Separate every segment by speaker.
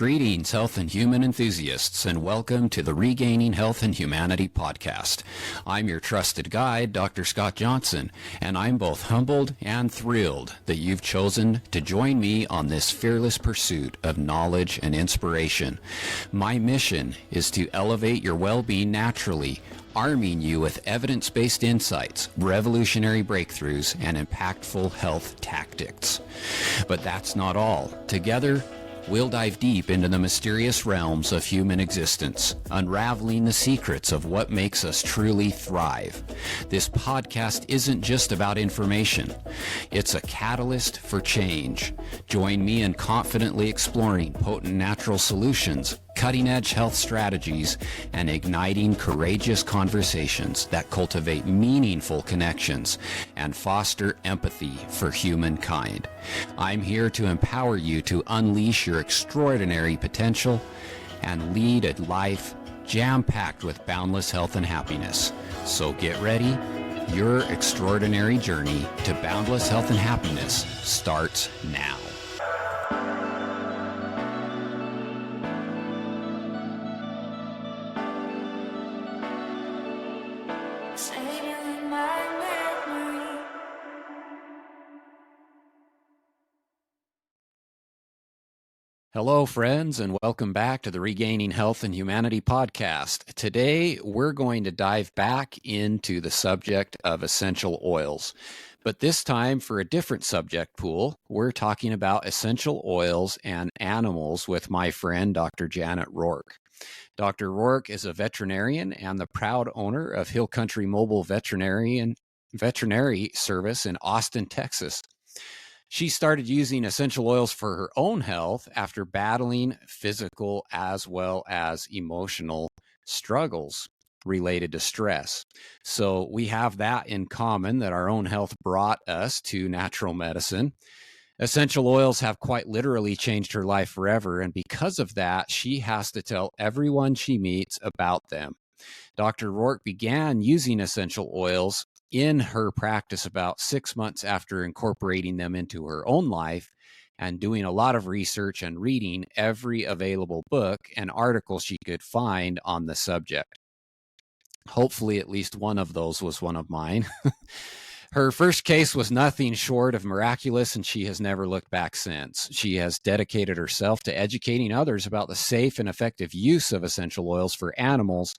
Speaker 1: Greetings, health and human enthusiasts, and welcome to the Regaining Health and Humanity podcast. I'm your trusted guide, Dr. Scott Johnson, and I'm both humbled and thrilled that you've chosen to join me on this fearless pursuit of knowledge and inspiration. My mission is to elevate your well-being naturally, arming you with evidence-based insights, revolutionary breakthroughs, and impactful health tactics. But that's not all. Together, we'll dive deep into the mysterious realms of human existence, unraveling the secrets of what makes us truly thrive. This podcast isn't just about information. It's a catalyst for change. Join me in confidently exploring potent natural solutions, cutting-edge health strategies, and igniting courageous conversations that cultivate meaningful connections and foster empathy for humankind. I'm here to empower you to unleash your extraordinary potential and lead a life jam-packed with boundless health and happiness. So get ready. Your extraordinary journey to boundless health and happiness starts now. Hello, friends, and welcome back to the Regaining Health and Humanity podcast. Today, we're going to dive back into the subject of essential oils. But this time, for a different subject pool, we're talking about essential oils and animals with my friend, Dr. Janet Roark. Dr. Roark is a veterinarian and the proud owner of Hill Country Mobile Veterinary Service in Austin, Texas. She started using essential oils for her own health after battling physical as well as emotional struggles related to stress. So we have that in common, that our own health brought us to natural medicine. Essential oils have quite literally changed her life forever, and because of that, she has to tell everyone she meets about them. Dr. Roark began using essential oils in her practice about 6 months after incorporating them into her own life and doing a lot of research and reading every available book and article she could find on the subject. Hopefully, at least one of those was one of mine. Her first case was nothing short of miraculous, and she has never looked back since. She has dedicated herself to educating others about the safe and effective use of essential oils for animals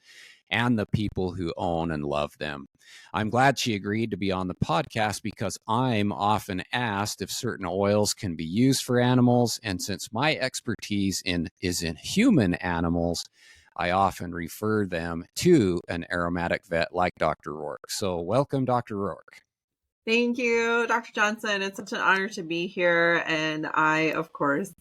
Speaker 1: and the people who own and love them. I'm glad she agreed to be on the podcast because I'm often asked if certain oils can be used for animals, and since my expertise is in human animals, I often refer them to an aromatic vet like Dr. Roark. So welcome, Dr. Roark.
Speaker 2: Thank you, Dr. Johnson. It's such an honor to be here. And I, of course,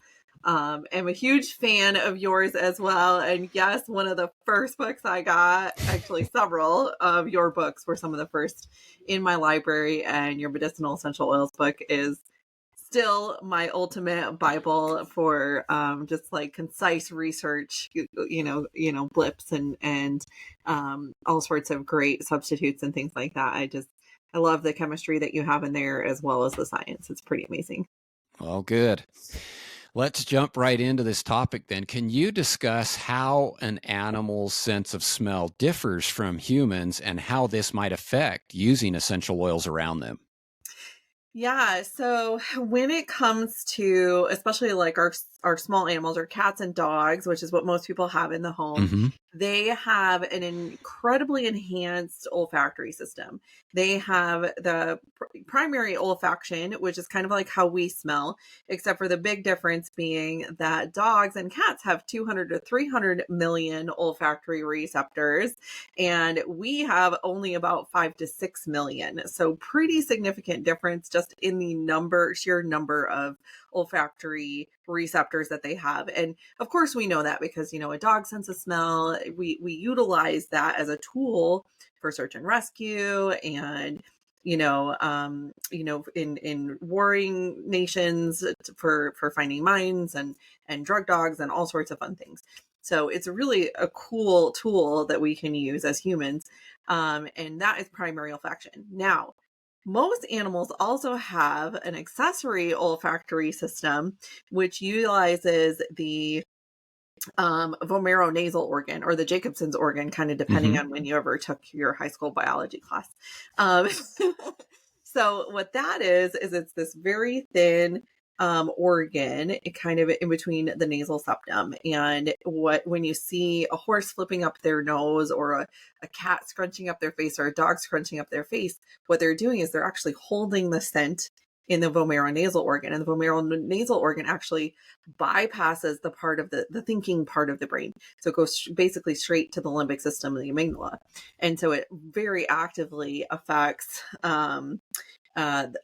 Speaker 2: am a huge fan of yours as well. And yes, one of the first books I got, actually several of your books were some of the first in my library. And your medicinal essential oils book is still my ultimate Bible for just like concise research, blips and all sorts of great substitutes and things like that. I love the chemistry that you have in there as well as the science. It's pretty amazing.
Speaker 1: Well, good. Let's jump right into this topic then. Can you discuss how an animal's sense of smell differs from humans and how this might affect using essential oils around them?
Speaker 2: Yeah. So when it comes to, especially like our small animals, or cats and dogs, which is what most people have in the home, they have an incredibly enhanced olfactory system. They have the primary olfaction, which is kind of like how we smell, except for the big difference being that dogs and cats have 200 to 300 million olfactory receptors, and we have only about 5 to 6 million. So pretty significant difference just in the sheer number of olfactory receptors that they have. And of course we know that because, a dog sense of smell, we utilize that as a tool for search and rescue and, in warring nations for finding mines and drug dogs and all sorts of fun things. So it's really a cool tool that we can use as humans. And that is primary olfaction. Now, most animals also have an accessory olfactory system, which utilizes the vomeronasal organ, or the Jacobson's organ, kind of depending on when you ever took your high school biology class. So what that is it's this very thin organ, kind of in between the nasal septum. And when you see a horse flipping up their nose, or a cat scrunching up their face, or a dog scrunching up their face, what they're doing is they're actually holding the scent in the vomeronasal organ. And the vomeronasal organ actually bypasses the part of the thinking part of the brain. So it goes basically straight to the limbic system and the amygdala. And so it very actively affects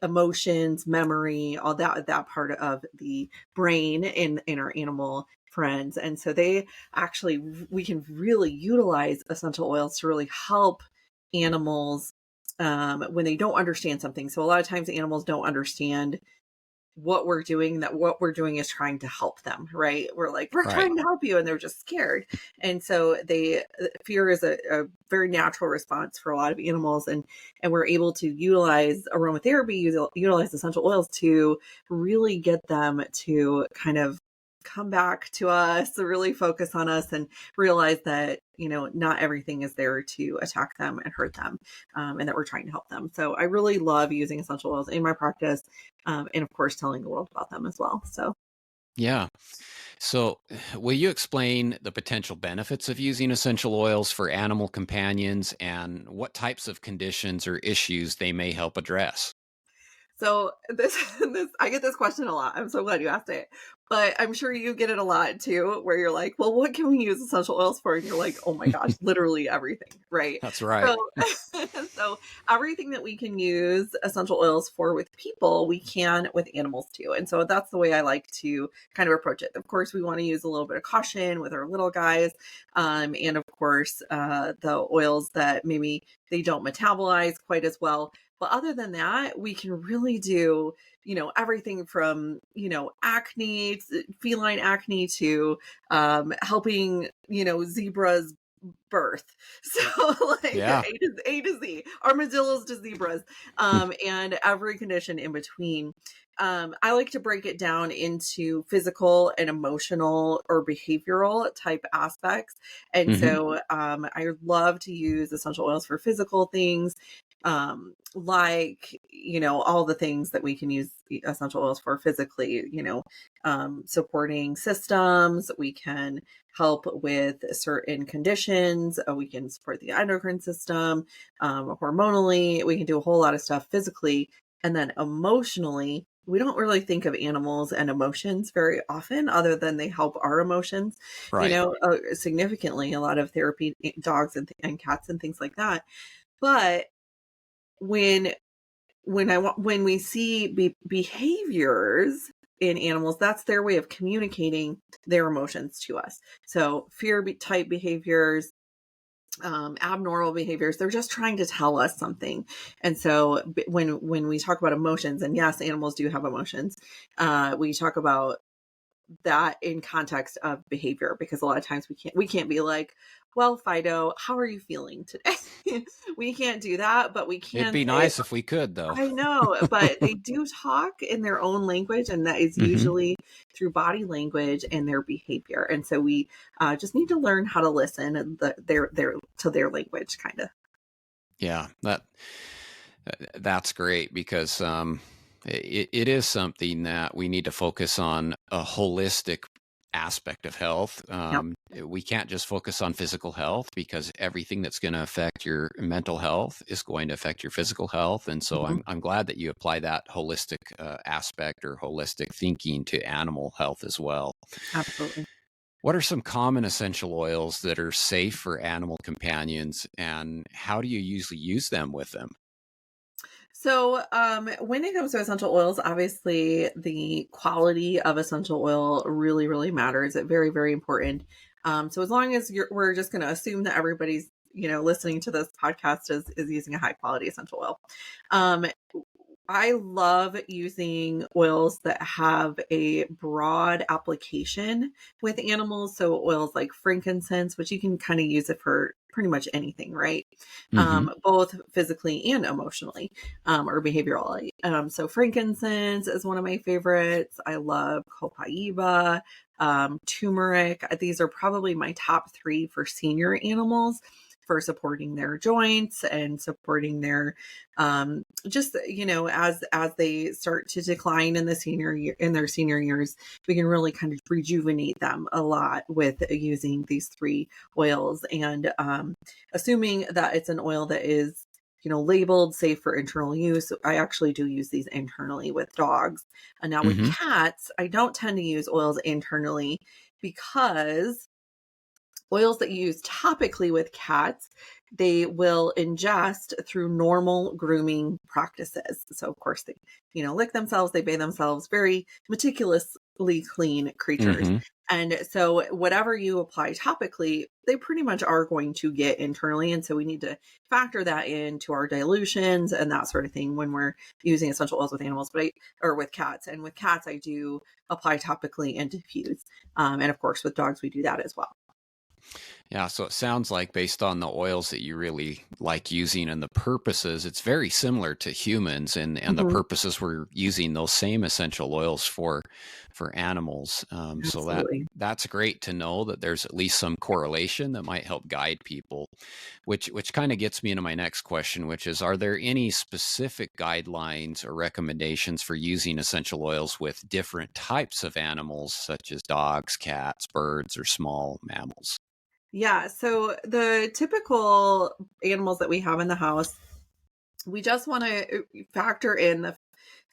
Speaker 2: emotions, memory, all that part of the brain in our animal friends. And so we can really utilize essential oils to really help animals when they don't understand something. So a lot of times animals don't understand what we're doing, that what we're doing is trying to help them, right? We're like, we're trying to help you, and they're just scared. And so fear is a very natural response for a lot of animals. And we're able to utilize aromatherapy, utilize essential oils to really get them to kind of come back to us, to really focus on us, and realize that, not everything is there to attack them and hurt them, and that we're trying to help them. So I really love using essential oils in my practice, and of course telling the world about them as well. So
Speaker 1: yeah. So will you explain the potential benefits of using essential oils for animal companions, and what types of conditions or issues they may help address?
Speaker 2: So this I get this question a lot. I'm so glad you asked it. But I'm sure you get it a lot too, where you're like, well, what can we use essential oils for? And you're like, oh my gosh, literally everything, right?
Speaker 1: That's right.
Speaker 2: So so everything that we can use essential oils for with people, we can with animals too. And so that's the way I like to kind of approach it. Of course, we want to use a little bit of caution with our little guys. And of course, the oils that maybe they don't metabolize quite as well. But other than that, we can really do, everything from, acne, feline acne, to helping, zebras birth. So like
Speaker 1: Yeah.
Speaker 2: A to Z, armadillos to zebras, and every condition in between. I like to break it down into physical and emotional or behavioral type aspects. And so I love to use essential oils for physical things, like, all the things that we can use essential oils for physically, supporting systems. We can help with certain conditions. We can support the endocrine system, hormonally. We can do a whole lot of stuff physically. And then emotionally, we don't really think of animals and emotions very often, other than they help our emotions,
Speaker 1: Right.
Speaker 2: significantly. A lot of therapy, dogs and cats and things like that. But when we see behaviors in animals, that's their way of communicating their emotions to us. So fear type behaviors, abnormal behaviors, they're just trying to tell us something. And so when we talk about emotions, and yes, animals do have emotions, we talk about that in context of behavior, because a lot of times we can't be like, well, Fido, how are you feeling today? We can't do that, but we
Speaker 1: It'd
Speaker 2: can
Speaker 1: be
Speaker 2: say,
Speaker 1: nice if we could, though.
Speaker 2: I know, but they do talk in their own language, and that is usually through body language and their behavior. And so we just need to learn how to listen and to their language, kind of.
Speaker 1: Yeah, that's great, because it is something that we need to focus on, a holistic aspect of health.
Speaker 2: Yep.
Speaker 1: We can't just focus on physical health, because everything that's going to affect your mental health is going to affect your physical health. And so
Speaker 2: Mhm.
Speaker 1: I'm glad that you apply that holistic aspect, or holistic thinking, to animal health as well.
Speaker 2: Absolutely.
Speaker 1: What are some common essential oils that are safe for animal companions, and how do you usually use them with them?
Speaker 2: So, when it comes to essential oils, obviously the quality of essential oil really, really matters. It's very, very important. So as long as we're just going to assume that everybody's, listening to this podcast is using a high quality essential oil. Um, I love using oils that have a broad application with animals. So oils like frankincense, which you can kind of use it for pretty much anything, right?
Speaker 1: Mm-hmm.
Speaker 2: Both physically and emotionally, or behaviorally. So frankincense is one of my favorites. I love copaiba, turmeric. These are probably my top three for senior animals for supporting their joints and supporting their just as they start to decline in their senior years, we can really kind of rejuvenate them a lot with using these three oils. And assuming that it's an oil that is labeled safe for internal use, I actually do use these internally with dogs. And now with
Speaker 1: Mm-hmm.
Speaker 2: cats, I don't tend to use oils internally because oils that you use topically with cats, they will ingest through normal grooming practices. So of course they, lick themselves, they bathe themselves, very meticulously clean creatures.
Speaker 1: Mm-hmm.
Speaker 2: And so whatever you apply topically, they pretty much are going to get internally. And so we need to factor that into our dilutions and that sort of thing when we're using essential oils with animals, or with cats. And with cats, I do apply topically and diffuse. And of course with dogs, we do that as well.
Speaker 1: Yeah, so it sounds like based on the oils that you really like using and the purposes, it's very similar to humans and the
Speaker 2: Mhm.
Speaker 1: purposes we're using those same essential oils for animals. So
Speaker 2: Absolutely.
Speaker 1: that's great to know that there's at least some correlation that might help guide people, which kind of gets me into my next question, which is, are there any specific guidelines or recommendations for using essential oils with different types of animals, such as dogs, cats, birds, or small mammals?
Speaker 2: Yeah, so the typical animals that we have in the house, we just want to factor in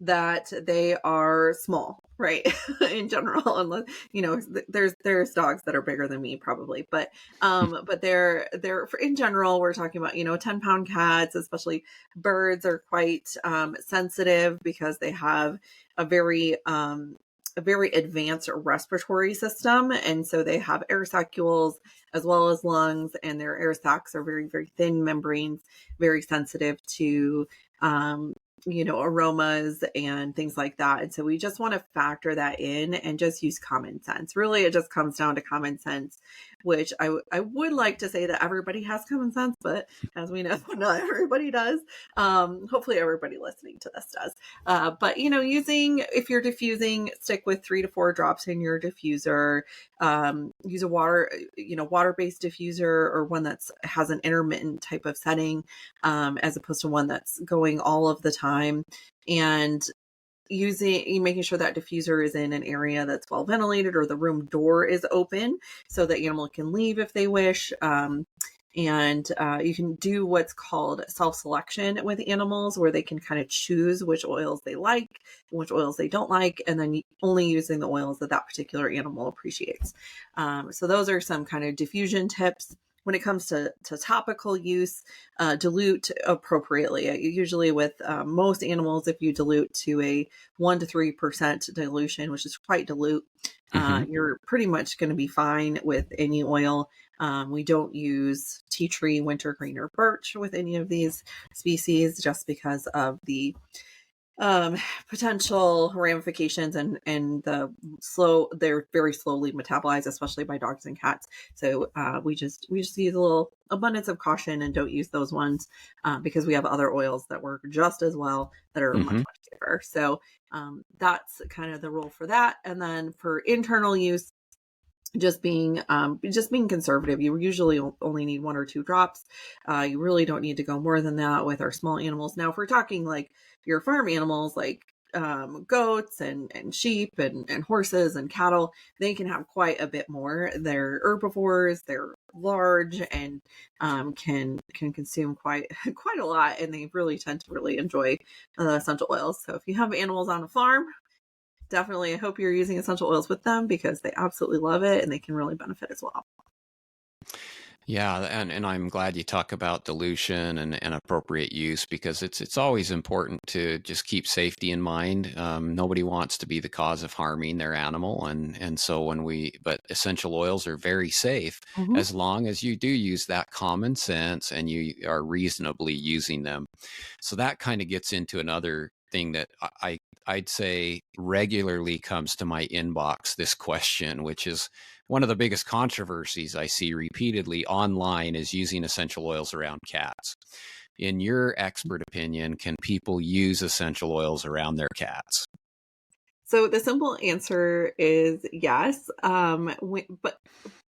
Speaker 2: that they are small, right? In general, unless there's dogs that are bigger than me probably, but they're in general, we're talking about 10-pound cats, especially birds are quite sensitive because they have a very a very advanced respiratory system, and so they have air sacules as well as lungs, and their air sacs are very, very thin membranes, very sensitive to aromas and things like that. And so we just want to factor that in and just use common sense. Really, it just comes down to common sense, which I would like to say that everybody has common sense, but as we know, not everybody does. Hopefully everybody listening to this does. But if you're diffusing, stick with 3 to 4 drops in your diffuser. Use a water-based diffuser, or one that's has an intermittent type of setting, as opposed to one that's going all of the time. And making sure that diffuser is in an area that's well ventilated, or the room door is open so the animal can leave if they wish. And you can do what's called self-selection with animals, where they can kind of choose which oils they like, which oils they don't like, and then only using the oils that that particular animal appreciates. So those are some kind of diffusion tips. When it comes to topical use, dilute appropriately. Usually with most animals, if you dilute to a 1 to 3% dilution, which is quite dilute,
Speaker 1: Mm-hmm.
Speaker 2: you're pretty much going to be fine with any oil. We don't use tea tree, wintergreen, or birch with any of these species, just because of the potential ramifications and they're very slowly metabolized, especially by dogs and cats. So we just use a little abundance of caution and don't use those ones, because we have other oils that work just as well that are much,
Speaker 1: Mm-hmm.
Speaker 2: much safer. So that's kind of the rule for that. And then for internal use, just being conservative. You usually only need 1 or 2 drops. You really don't need to go more than that with our small animals. Now, if we're talking like your farm animals, like goats and sheep and horses and cattle, they can have quite a bit more. They're herbivores, they're large, and can consume quite quite a lot, and they really tend to really enjoy essential oils. So if you have animals on a farm, definitely, I hope you're using essential oils with them, because they absolutely love it and they can really benefit as well.
Speaker 1: Yeah, and I'm glad you talk about dilution and appropriate use, because it's always important to just keep safety in mind. Nobody wants to be the cause of harming their animal, and so but essential oils are very safe
Speaker 2: Mhm.
Speaker 1: as long as you do use that common sense and you are reasonably using them. So that kind of gets into another thing that I'd say regularly comes to my inbox this question, which is one of the biggest controversies I see repeatedly online, is using essential oils around cats. In your expert opinion, can people use essential oils around their cats?
Speaker 2: So the simple answer is yes.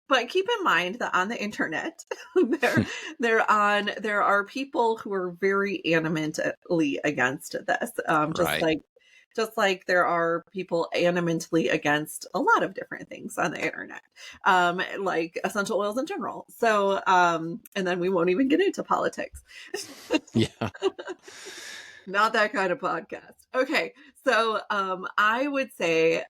Speaker 2: But keep in mind that on the internet, there there are people who are very animately against this.
Speaker 1: Right.
Speaker 2: Just like there are people animately against a lot of different things on the internet, like essential oils in general. So, and then we won't even get into politics.
Speaker 1: Yeah.
Speaker 2: Not that kind of podcast. Okay, so I would say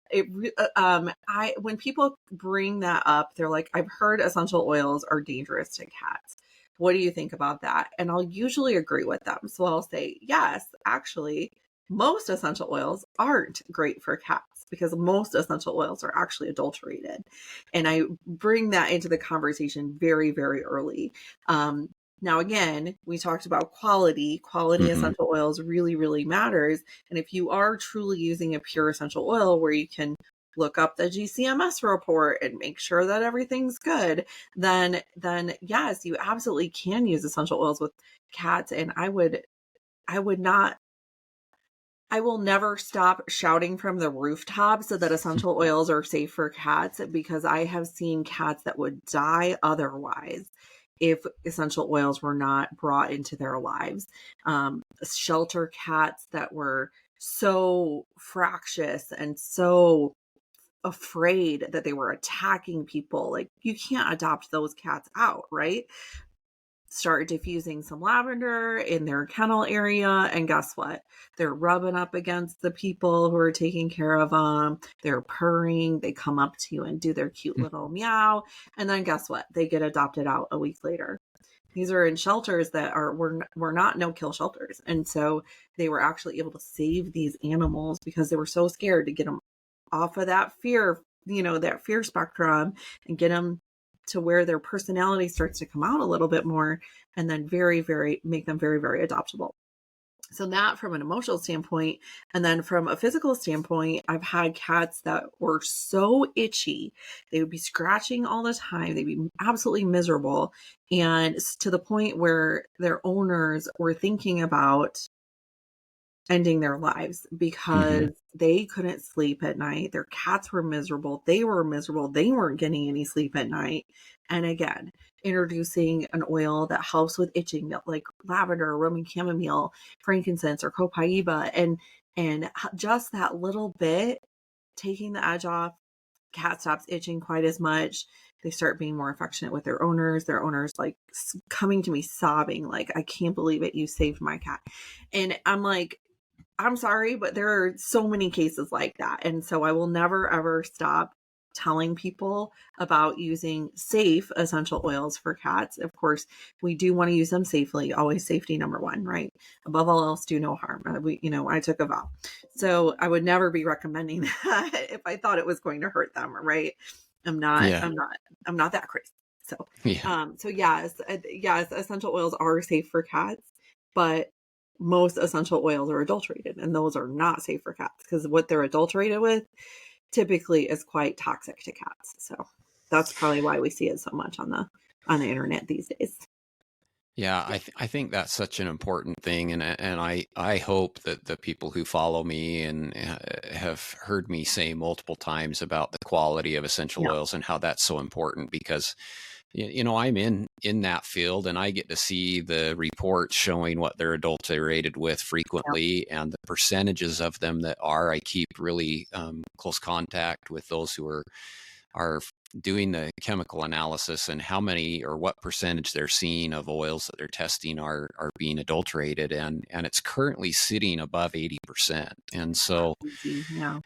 Speaker 2: I when people bring that up, they're like, "I've heard essential oils are dangerous to cats. What do you think about that?" And I'll usually agree with them. So I'll say, "Yes, actually, most essential oils aren't great for cats because most essential oils are actually adulterated." And I bring that into the conversation very, very early. Um, Now, again, we talked about quality. Quality
Speaker 1: Mm-hmm.
Speaker 2: essential oils really, really matters. And if you are truly using a pure essential oil where you can look up the GCMS report and make sure that everything's good, then yes, you absolutely can use essential oils with cats. And I would not I will never stop shouting from the rooftops that essential oils are safe for cats, because I have seen cats that would die otherwise if essential oils were not brought into their lives. Shelter cats that were so fractious and so afraid that they were attacking people. Like, you can't adopt those cats out, right? Start diffusing some lavender in their kennel area, and guess what? They're rubbing up against the people who are taking care of them. They're purring. They come up to you and do their cute little meow. And then guess what? They get adopted out a week later. These are in shelters that were not no-kill shelters. And so they were actually able to save these animals because they were so scared to get them off of that fear, that fear spectrum, and get them to where their personality starts to come out a little bit more, and then very, very make them very, very adoptable. So that from an emotional standpoint. And then from a physical standpoint, I've had cats that were so itchy. They would be scratching all the time. They'd be absolutely miserable. And to the point where their owners were thinking about ending their lives
Speaker 1: Mm-hmm.
Speaker 2: because they couldn't sleep at night. Their cats were miserable. They were miserable. They weren't getting any sleep at night. And again, introducing an oil that helps with itching, like lavender, Roman chamomile, frankincense, or copaiba, and just that little bit, taking the edge off. Cat stops itching quite as much. They start being more affectionate with their owners. Their owners like coming to me sobbing, like, "I can't believe it. You saved my cat." And I'm like, I'm sorry, but there are so many cases like that. And so I will never, ever stop telling people about using safe essential oils for cats. Of course, we do want to use them safely. Always safety number one, right? Above all else, do no harm. I took a vow. So I would never be recommending that if I thought it was going to hurt them, right? I'm not,
Speaker 1: Yeah.
Speaker 2: I'm not, I'm not that crazy. So,
Speaker 1: Yeah.
Speaker 2: so yes, yes, essential oils are safe for cats, but most essential oils are adulterated, and those are not safe for cats because what they're adulterated with typically is quite toxic to cats. So that's probably why we see it so much on the internet these days.
Speaker 1: Yeah,
Speaker 2: Yeah.
Speaker 1: I think that's such an important thing, and I hope that the people who follow me and have heard me say multiple times about the quality of essential
Speaker 2: Yeah.
Speaker 1: oils and how that's so important, because I'm in that field, and I get to see the reports showing what they're adulterated with
Speaker 2: Yeah.
Speaker 1: frequently, and the percentages of them that are. I keep really close contact with those who are doing the chemical analysis, and how many or what percentage they're seeing of oils that they're testing are being adulterated, and it's currently sitting above 80%. And so
Speaker 2: Crazy. Yeah.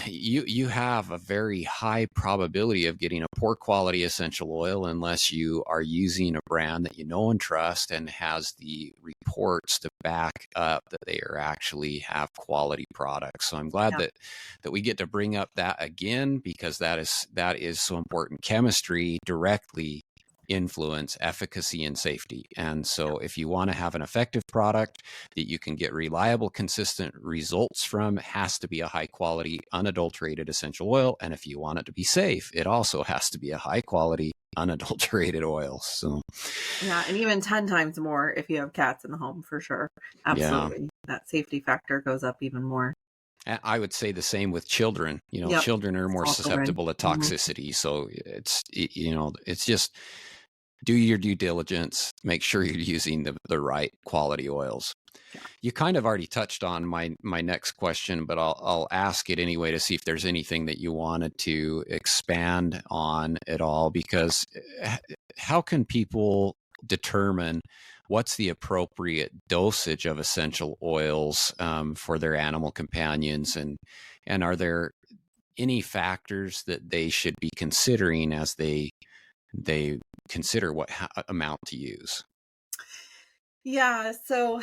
Speaker 1: you have a very high probability of getting a poor quality essential oil unless you are using a brand that you know and trust and has the reports to back up that they are actually have quality products. So I'm glad
Speaker 2: Yeah.
Speaker 1: that we get to bring up that again, because that is so important. Chemistry directly influence efficacy and safety. And so if you want to have an effective product that you can get reliable, consistent results from, it has to be a high quality, unadulterated essential oil. And if you want it to be safe, it also has to be a high quality, unadulterated oil. So
Speaker 2: yeah, and even 10 times more if you have cats in the home, for sure. Absolutely. Yeah. That safety factor goes up even more.
Speaker 1: I would say the same with children. Children are more susceptible to toxicity. So it's just do your due diligence, make sure you're using the right quality oils. Yeah. You kind of already touched on my next question, but I'll ask it anyway to see if there's anything that you wanted to expand on at all, because how can people determine what's the appropriate dosage of essential oils for their animal companions, and are there any factors that they should be considering as they consider what amount to use?
Speaker 2: Yeah, so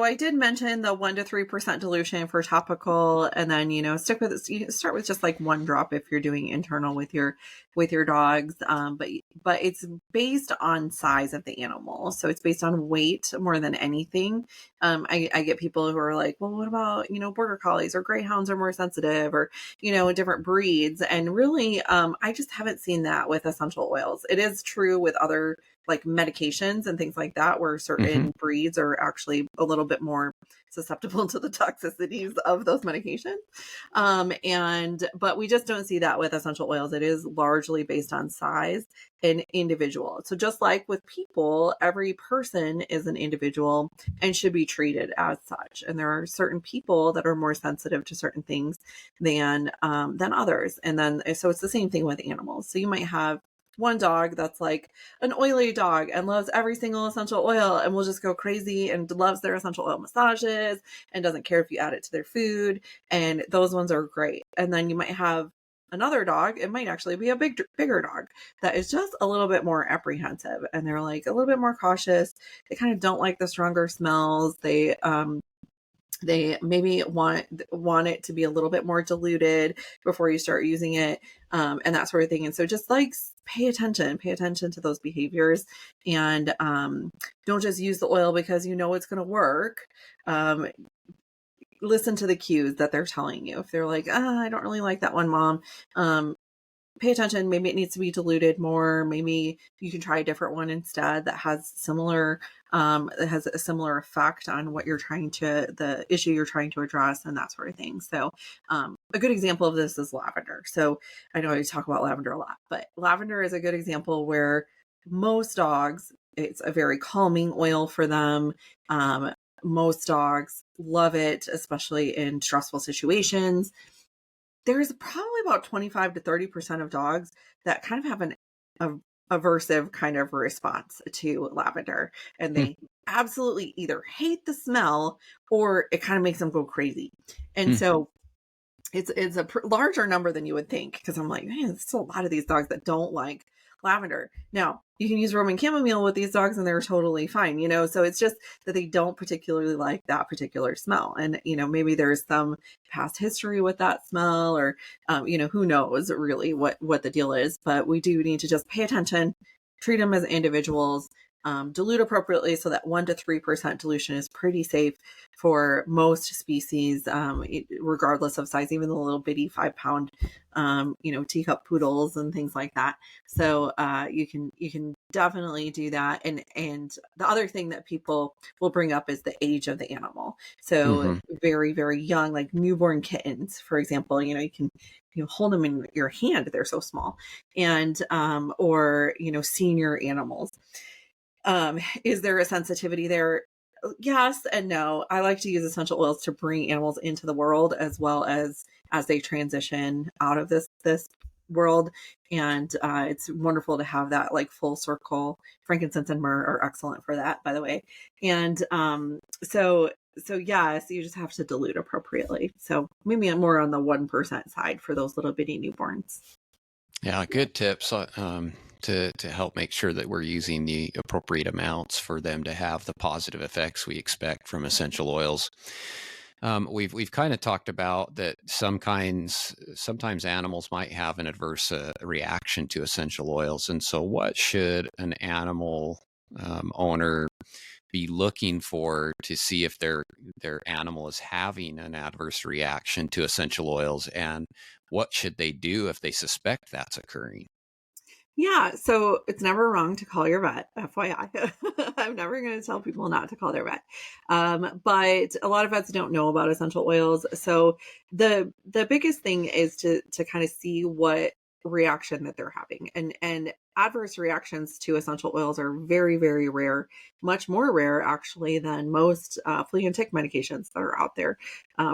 Speaker 2: I did mention the 1 to 3% dilution for topical, and then stick with it. You start with just like 1 drop if you're doing internal with your dogs. But it's based on size of the animal, so it's based on weight more than anything. I get people who are like, well, what about border collies or greyhounds are more sensitive, or different breeds, and really, I just haven't seen that with essential oils. It is true with other like medications and things like that, where certain breeds are actually a little bit more susceptible to the toxicities of those medications. But we just don't see that with essential oils. It is largely based on size and individual. So just like with people, every person is an individual and should be treated as such. And there are certain people that are more sensitive to certain things than others. And then, so it's the same thing with animals. So you might have one dog that's like an oily dog and loves every single essential oil and will just go crazy and loves their essential oil massages and doesn't care if you add it to their food. And those ones are great. And then you might have another dog, it might actually be a bigger dog that is just a little bit more apprehensive, and they're like a little bit more cautious. They kind of don't like the stronger smells. They maybe want it to be a little bit more diluted before you start using it, and that sort of thing. And so just like pay attention to those behaviors, and don't just use the oil because it's going to work. Listen to the cues that they're telling you. If they're like, I don't really like that one, Mom, pay attention. Maybe it needs to be diluted more. Maybe you can try a different one instead that has a similar effect on what the issue you're trying to address, and that sort of thing. So a good example of this is lavender. So I know I talk about lavender a lot, but lavender is a good example where most dogs, it's a very calming oil for them. Most dogs love it, especially in stressful situations. There's probably about 25 to 30% of dogs that kind of have an aversive kind of response to lavender. And they absolutely either hate the smell or it kind of makes them go crazy. And so it's a larger number than you would think, because I'm like, man, there's a lot of these dogs that don't like lavender. Now, you can use Roman chamomile with these dogs and they're totally fine, so it's just that they don't particularly like that particular smell. And, maybe there's some past history with that smell, or, who knows really what the deal is, but we do need to just pay attention, treat them as individuals, dilute appropriately, so that 1 to 3% dilution is pretty safe for most species, regardless of size, even the little bitty 5-pound, teacup poodles and things like that. So you can definitely do that. And the other thing that people will bring up is the age of the animal. So very, very young, like newborn kittens, for example, you can hold them in your hand, they're so small, and or senior animals. Is there a sensitivity there? Yes and no. I like to use essential oils to bring animals into the world, as well as they transition out of this world. And it's wonderful to have that like full circle. Frankincense and myrrh are excellent for that, by the way. And so yes, you just have to dilute appropriately. So maybe I'm more on the 1% side for those little bitty newborns.
Speaker 1: Yeah, good tips to help make sure that we're using the appropriate amounts for them to have the positive effects we expect from essential oils. We've kind of talked about that sometimes animals might have an adverse reaction to essential oils. And so what should an animal owner be looking for to see if their animal is having an adverse reaction to essential oils, and what should they do if they suspect that's occurring?
Speaker 2: Yeah, so it's never wrong to call your vet, FYI. I'm never going to tell people not to call their vet. But a lot of vets don't know about essential oils. So the biggest thing is to kind of see what reaction that they're having. And adverse reactions to essential oils are very, very rare, much more rare actually than most flea and tick medications that are out there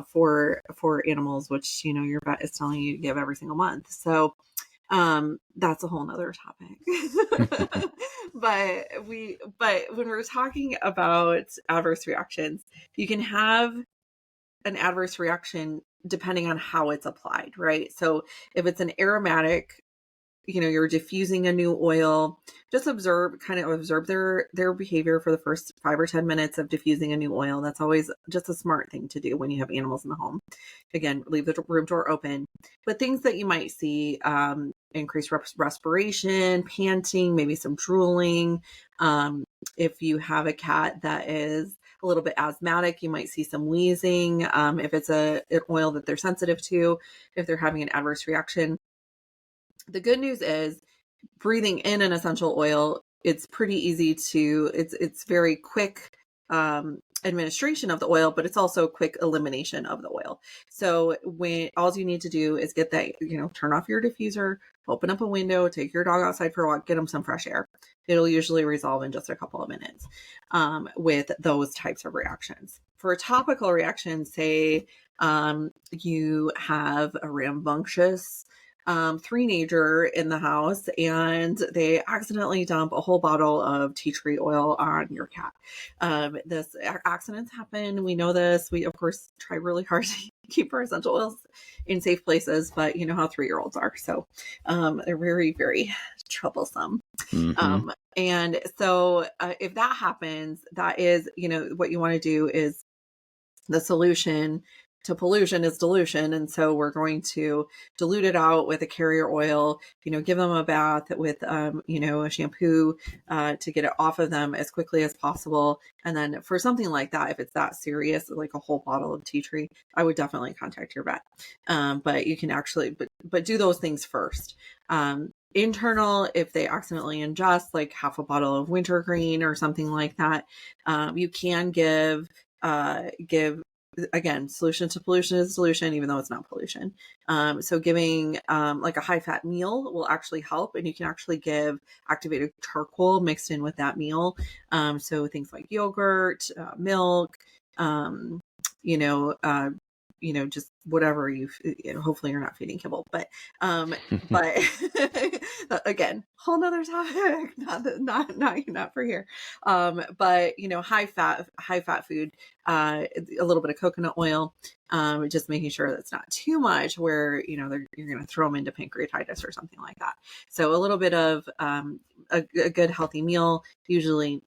Speaker 2: for animals, which your vet is telling you to give every single month. So that's a whole nother topic. But when we're talking about adverse reactions, you can have an adverse reaction depending on how it's applied, right? So if it's an aromatic, you're diffusing a new oil, just kind of observe their behavior for the first 5 or 10 minutes of diffusing a new oil. That's always just a smart thing to do when you have animals in the home. Again, leave the room door open. But things that you might see, increased respiration, panting, maybe some drooling. If you have a cat that is a little bit asthmatic, you might see some wheezing. If it's an oil that they're sensitive to, if they're having an adverse reaction. The good news is breathing in an essential oil, it's pretty easy it's very quick administration of the oil, but it's also quick elimination of the oil. So when all you need to do is get that, turn off your diffuser, open up a window, take your dog outside for a walk, get them some fresh air. It'll usually resolve in just a couple of minutes with those types of reactions. For a topical reaction, say you have a rambunctious three-nager in the house and they accidentally dump a whole bottle of tea tree oil on your cat. This accidents happen. We know this. We of course try really hard to keep our essential oils in safe places, but you know how 3-year-olds are. So they're very, very troublesome.
Speaker 1: Mm-hmm.
Speaker 2: And so if that happens, that is, what you want to do is the solution to pollution is dilution. And so we're going to dilute it out with a carrier oil, give them a bath with, a shampoo to get it off of them as quickly as possible. And then for something like that, if it's that serious, like a whole bottle of tea tree, I would definitely contact your vet. But you can actually, but do those things first. Internal, if they accidentally ingest like half a bottle of wintergreen or something like that, you can give again, solution to pollution is solution, even though it's not pollution. So giving like a high fat meal will actually help, and you can actually give activated charcoal mixed in with that meal. So things like yogurt, milk, you know, uh, just whatever hopefully you're not feeding kibble, but again, whole nother topic, not for here. But high fat food, a little bit of coconut oil, just making sure that's not too much where, you're going to throw them into pancreatitis or something like that. So a little bit of, a good healthy meal, usually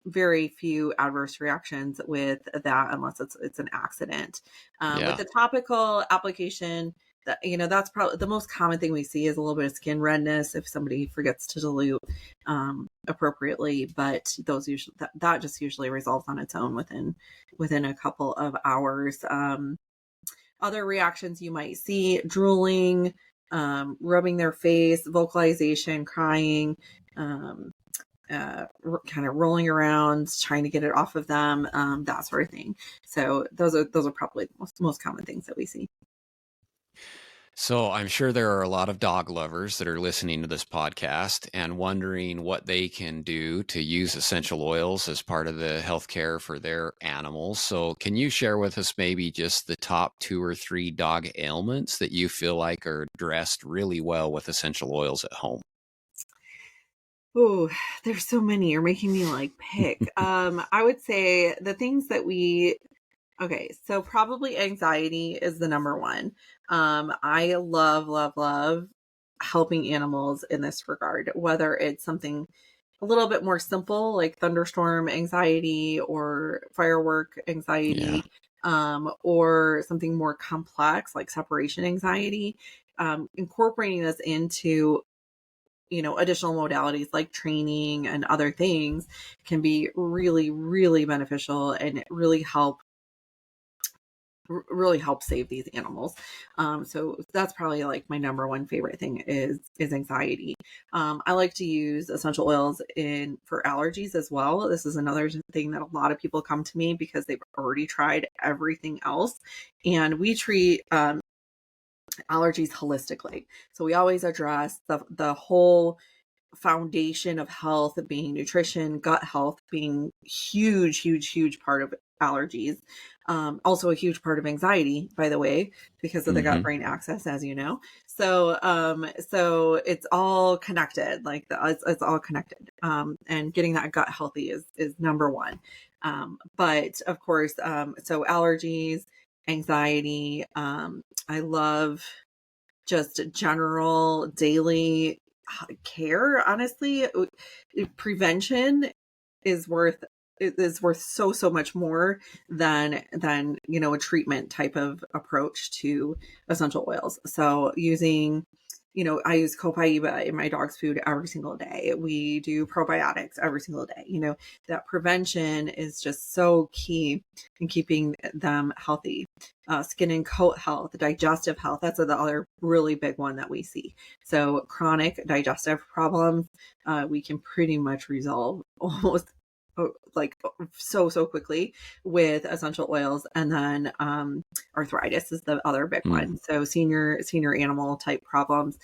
Speaker 2: very few adverse reactions with that unless it's an accident. With
Speaker 1: Yeah.
Speaker 2: the topical application, that's probably the most common thing we see is a little bit of skin redness if somebody forgets to dilute appropriately, but those usually that just usually resolves on its own within a couple of hours. Other reactions you might see: drooling, rubbing their face, vocalization, crying, kind of rolling around, trying to get it off of them, that sort of thing. So those are probably the most common things that we see.
Speaker 1: So I'm sure there are a lot of dog lovers that are listening to this podcast and wondering what they can do to use essential oils as part of the healthcare for their animals. So can you share with us maybe just the top 2 or 3 dog ailments that you feel like are addressed really well with essential oils at home?
Speaker 2: Oh, there's so many. You're making me like pick. I would say the things that okay, so probably anxiety is the number one. I love, love, love helping animals in this regard, whether it's something a little bit more simple like thunderstorm anxiety or firework
Speaker 1: Yeah.
Speaker 2: anxiety. or something more complex like separation anxiety, incorporating this into additional modalities like training and other things can be really, really beneficial and really help save these animals. So that's probably like my number one favorite thing is anxiety. I like to use essential oils for allergies as well. This is another thing that a lot of people come to me because they've already tried everything else, and we treat allergies holistically. So we always address the whole foundation of health being nutrition, gut health being huge, huge, huge part of allergies. Also a huge part of anxiety, by the way, because of the gut brain axis, as you know. So it's all connected, like it's all connected. And getting that gut healthy is number one. But of course, so allergies, anxiety, I love just general daily care. Honestly, prevention is worth so much more than a treatment type of approach to essential oils. So using, I use copaiba in my dog's food every single day. We do probiotics every single day. That prevention is just so key in keeping them healthy. Skin and coat health, digestive health, that's the other really big one that we see. So chronic digestive problems, we can pretty much resolve almost like so quickly with essential oils. And then arthritis is the other big one. So senior animal type problems,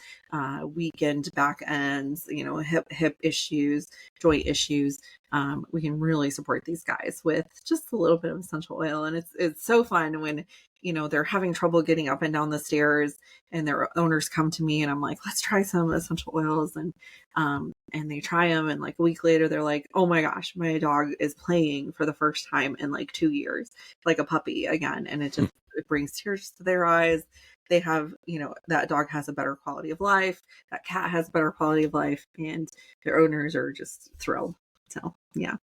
Speaker 2: weakened back ends, hip issues, joint issues, we can really support these guys with just a little bit of essential oil. And it's so fun when they're having trouble getting up and down the stairs and their owners come to me and I'm like, let's try some essential oils. And they try them. And like a week later, they're like, oh my gosh, my dog is playing for the first time in like 2 years, like a puppy again. And it brings tears to their eyes. They have, that dog has a better quality of life. That cat has a better quality of life, and their owners are just thrilled. So, yeah.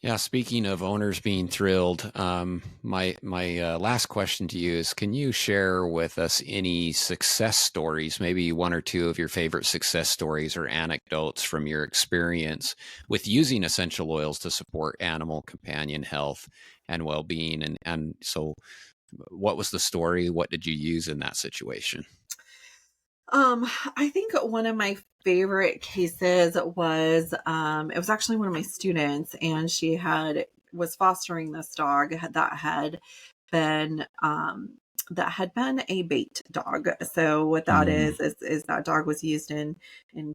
Speaker 1: Yeah, speaking of owners being thrilled, my last question to you is, can you share with us any success stories, maybe one or two of your favorite success stories or anecdotes from your experience with using essential oils to support animal companion health and well-being? And so what was the story? What did you use in that situation?
Speaker 2: I think one of my favorite cases was it was actually one of my students, and she was fostering this dog been that had been a bait dog. So what that is that dog was used in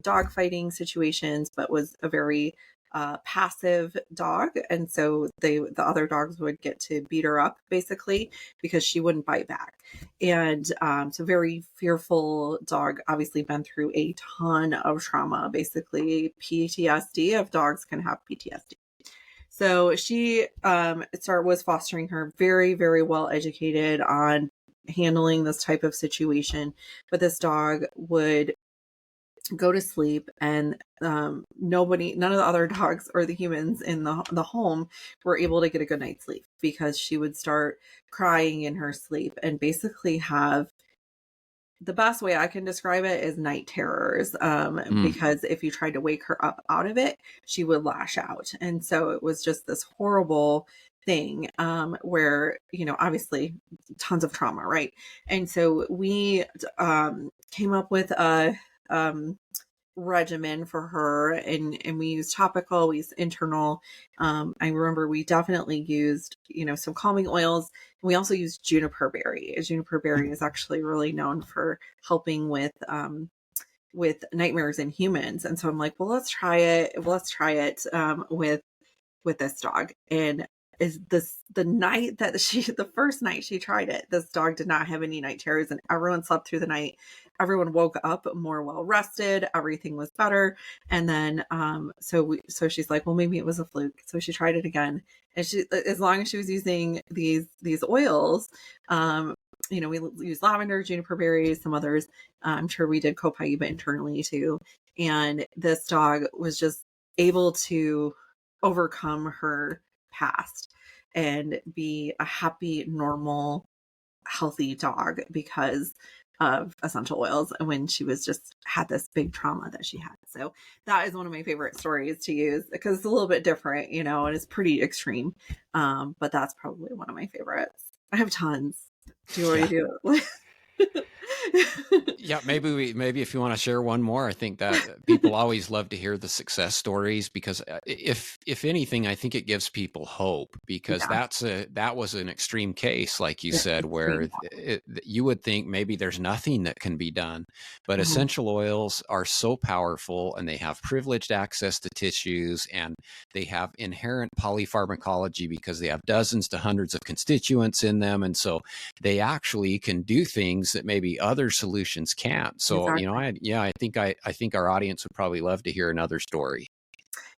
Speaker 2: dog fighting situations, but was a very passive dog, and so the other dogs would get to beat her up basically because she wouldn't bite back. And so very fearful dog, obviously been through a ton of trauma, basically PTSD, if dogs can have PTSD. So she was fostering her, very, very well educated on handling this type of situation. But this dog would go to sleep, and none of the other dogs or the humans in the home were able to get a good night's sleep because she would start crying in her sleep and basically have, the best way I can describe it is night terrors, because if you tried to wake her up out of it, she would lash out. And so it was just this horrible thing, where, obviously tons of trauma, right? And so we came up with a regimen for her, and we used topical, we used internal. I remember we definitely used some calming oils. We also used juniper berry. Juniper berry is actually really known for helping with nightmares in humans, and so I'm like, well, let's try it with this dog. And is this the night that the first night she tried it, this dog did not have any night terrors, and everyone slept through the night. Everyone woke up more well rested. Everything was better. And then, so she's like, well, maybe it was a fluke. So she tried it again. And as long as she was using these oils, we use lavender, juniper berries, some others. I'm sure we did copaiba internally too. And this dog was just able to overcome her past. and be a happy, normal, healthy dog because of essential oils when she was just had this big trauma that she had. So that is one of my favorite stories to use because it's a little bit different, and it's pretty extreme. But that's probably one of my favorites. I have tons. Do you
Speaker 1: Yeah.
Speaker 2: already do it?
Speaker 1: Yeah, maybe if you want to share one more, I think that people always love to hear the success stories because if anything, I think it gives people hope because
Speaker 2: Yeah,
Speaker 1: that was an extreme case, like you
Speaker 2: it's
Speaker 1: said, where
Speaker 2: extreme.
Speaker 1: you would think maybe there's nothing that can be done, but
Speaker 2: Mhm.
Speaker 1: essential oils are so powerful and they have privileged access to tissues and they have inherent polypharmacology because they have dozens to hundreds of constituents in them, and so they actually can do things that maybe other solutions can't. So,
Speaker 2: Exactly.
Speaker 1: I think our audience would probably love to hear another story.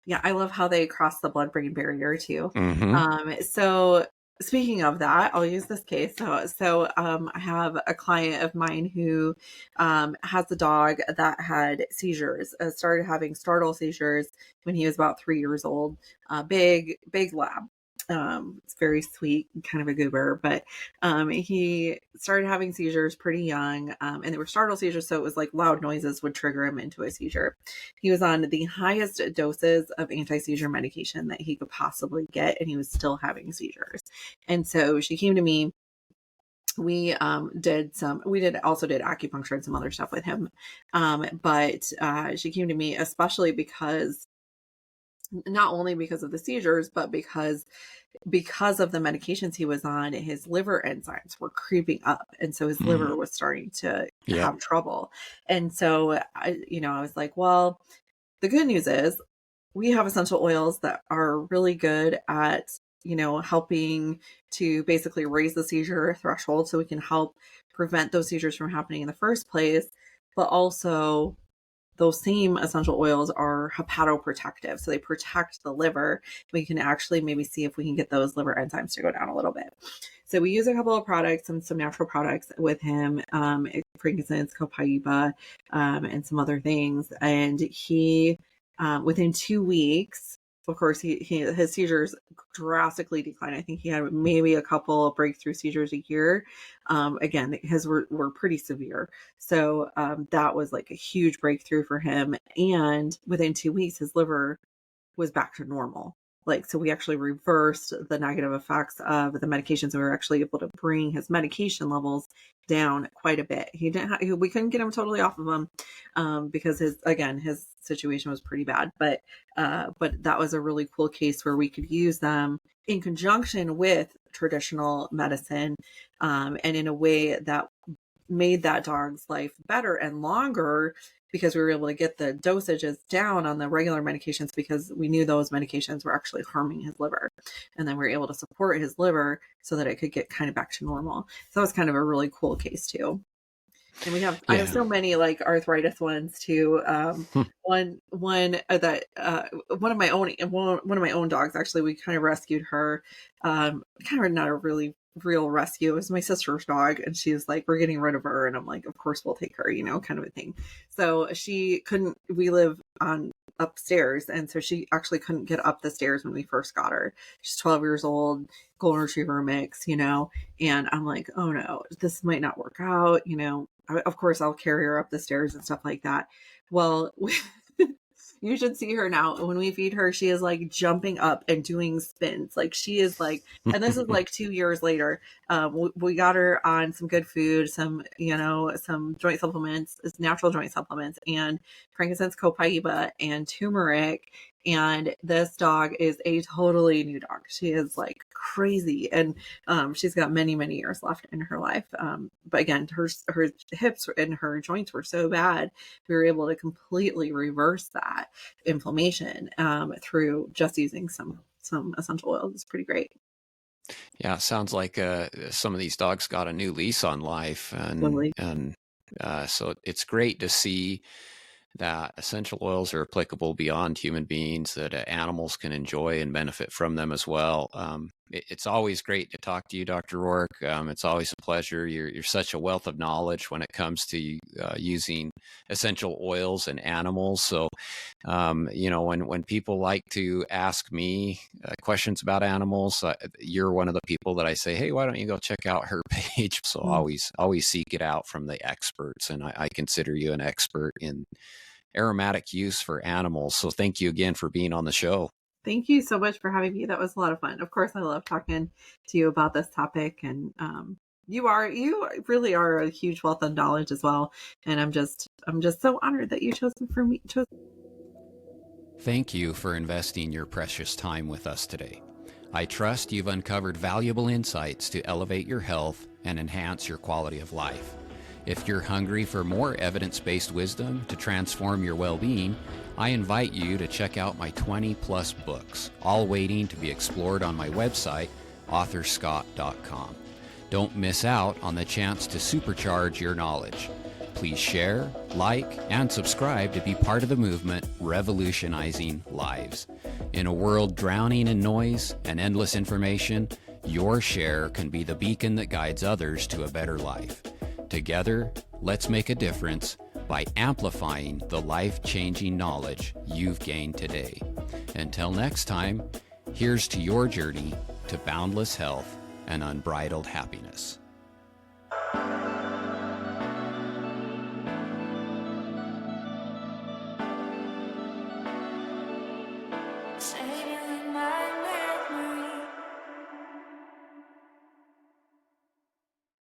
Speaker 2: Yeah, I love how they cross the blood-brain barrier too.
Speaker 1: Mm-hmm.
Speaker 2: So speaking of that, I'll use this case. I have a client of mine who has a dog that had seizures, started having startle seizures when he was about 3 years old. Big lab. It's very sweet, kind of a goober, but he started having seizures pretty young, and they were startle seizures, so it was like loud noises would trigger him into a seizure. He was on the highest doses of anti-seizure medication that he could possibly get, and he was still having seizures. And so she came to me. We did acupuncture and some other stuff with him. But she came to me especially because not only because of the seizures, but because of the medications he was on, his liver enzymes were creeping up, and so his
Speaker 1: Mm.
Speaker 2: liver was starting to
Speaker 1: Yep.
Speaker 2: have trouble. And so I was like, well, the good news is we have essential oils that are really good at, helping to basically raise the seizure threshold so we can help prevent those seizures from happening in the first place. But also, those same essential oils are hepatoprotective. So they protect the liver. We can actually maybe see if we can get those liver enzymes to go down a little bit. So we use a couple of products and some natural products with him, frankincense, copaiba, and some other things. And he, within 2 weeks, of course, his seizures drastically declined. I think he had maybe a couple of breakthrough seizures a year. Again, his were pretty severe. So that was like a huge breakthrough for him. And within 2 weeks, his liver was back to normal. Like, so we actually reversed the negative effects of the medications. We were actually able to bring his medication levels down quite a bit. We couldn't get him totally off of them because his situation was pretty bad. But that was a really cool case where we could use them in conjunction with traditional medicine, and in a way that made that dog's life better and longer because we were able to get the dosages down on the regular medications because we knew those medications were actually harming his liver. And then we were able to support his liver so that it could get kind of back to normal. So that was kind of a really cool case too. And I have
Speaker 1: Yeah.
Speaker 2: so many like arthritis ones too.
Speaker 1: Hmm.
Speaker 2: One of my own dogs, actually, we kind of rescued her. Kind of not a really real rescue. It was my sister's dog, and she was like, we're getting rid of her. And I'm like, of course we'll take her, kind of a thing. So we live on upstairs, and so she actually couldn't get up the stairs when we first got her. She's 12 years old, golden retriever mix, and I'm like, oh no, this might not work out. Of course, I'll carry her up the stairs and stuff like that. Well, you should see her now. When we feed her, she is like jumping up and doing spins. Like she is like, and this is like 2 years later. We got her on some good food, some joint supplements, natural joint supplements, and frankincense, copaiba, and turmeric. And this dog is a totally new dog. She is like crazy, and she's got many, many years left in her life. But again, her hips and her joints were so bad, we were able to completely reverse that inflammation through just using some essential oils. It's pretty great.
Speaker 1: Yeah, it sounds like some of these dogs got a new lease on life,
Speaker 2: Totally.
Speaker 1: and so it's great to see that essential oils are applicable beyond human beings, that animals can enjoy and benefit from them as well. It's always great to talk to you, Dr. Roark. It's always a pleasure. You're such a wealth of knowledge when it comes to using essential oils and animals. So, when people like to ask me questions about animals, you're one of the people that I say, hey, why don't you go check out her page? So always seek it out from the experts, and I consider you an expert in aromatic use for animals. So thank you again for being on the show.
Speaker 2: Thank you so much for having me. That was a lot of fun. Of course, I love talking to you about this topic, and you really are a huge wealth of knowledge as well. And I'm just so honored that you chose for me.
Speaker 1: Thank you for investing your precious time with us today. I trust you've uncovered valuable insights to elevate your health and enhance your quality of life. If you're hungry for more evidence-based wisdom to transform your well-being, I invite you to check out my 20-plus books, all waiting to be explored on my website, authorscott.com. Don't miss out on the chance to supercharge your knowledge. Please share, like, and subscribe to be part of the movement revolutionizing lives. In a world drowning in noise and endless information, your share can be the beacon that guides others to a better life. Together, let's make a difference by amplifying the life-changing knowledge you've gained today. Until next time, here's to your journey to boundless health and unbridled happiness.
Speaker 3: Say